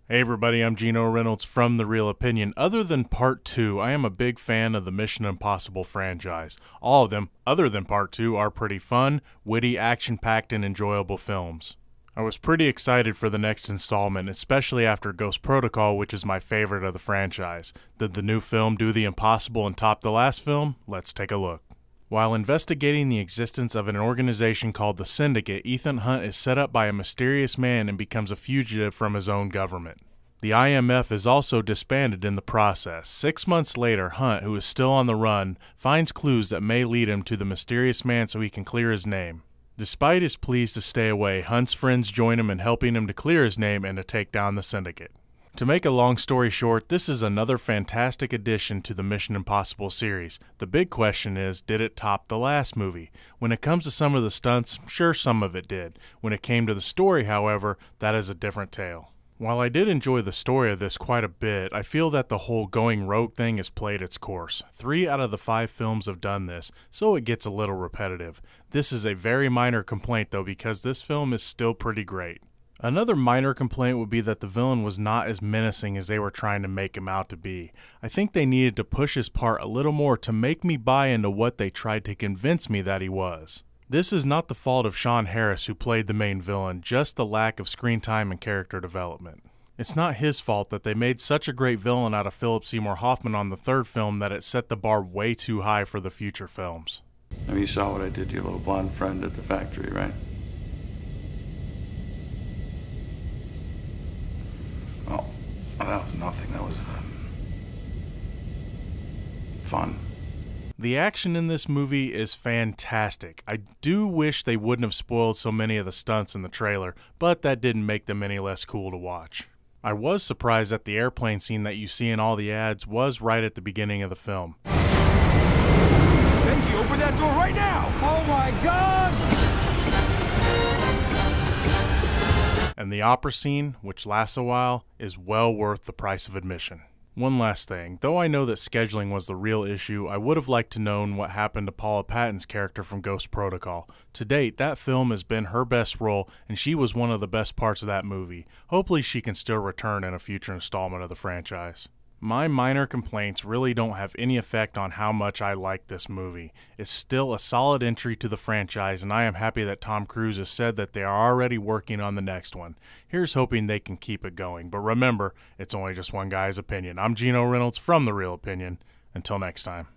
Hey everybody, I'm Gino Reynolds from The Real Opinion. Other than Part 2, I am a big fan of the Mission Impossible franchise. All of them, other than Part 2, are pretty fun, witty, action-packed, and enjoyable films. I was pretty excited for the next installment, especially after Ghost Protocol, which is my favorite of the franchise. Did the new film do the impossible and top the last film? Let's take a look. While investigating the existence of an organization called the Syndicate, Ethan Hunt is set up by a mysterious man and becomes a fugitive from his own government. The IMF is also disbanded in the process. 6 months later, Hunt, who is still on the run, finds clues that may lead him to the mysterious man so he can clear his name. Despite his pleas to stay away, Hunt's friends join him in helping him to clear his name and to take down the Syndicate. To make a long story short, this is another fantastic addition to the Mission Impossible series. The big question is, did it top the last movie? When it comes to some of the stunts, sure, some of it did. When it came to the story, however, that is a different tale. While I did enjoy the story of this quite a bit, I feel that the whole going rogue thing has played its course. 3 out of the 5 films have done this, so it gets a little repetitive. This is a very minor complaint though, because this film is still pretty great. Another minor complaint would be that the villain was not as menacing as they were trying to make him out to be. I think they needed to push his part a little more to make me buy into what they tried to convince me that he was. This is not the fault of Sean Harris, who played the main villain, just the lack of screen time and character development. It's not his fault that they made such a great villain out of Philip Seymour Hoffman on the 3rd film that it set the bar way too high for the future films. Now you saw what I did to your little blonde friend at the factory, right? Oh, that was nothing. That was fun. The action in this movie is fantastic. I do wish they wouldn't have spoiled so many of the stunts in the trailer, but that didn't make them any less cool to watch. I was surprised that the airplane scene that you see in all the ads was right at the beginning of the film. Benji, open that door right now! Oh my God! And the opera scene, which lasts a while, is well worth the price of admission. One last thing, though I know that scheduling was the real issue, I would have liked to known what happened to Paula Patton's character from Ghost Protocol. To date, that film has been her best role, and she was one of the best parts of that movie. Hopefully she can still return in a future installment of the franchise. My minor complaints really don't have any effect on how much I like this movie. It's still a solid entry to the franchise, and I am happy that Tom Cruise has said that they are already working on the next one. Here's hoping they can keep it going. But remember, it's only just one guy's opinion. I'm Gino Reynolds from The Real Opinion. Until next time.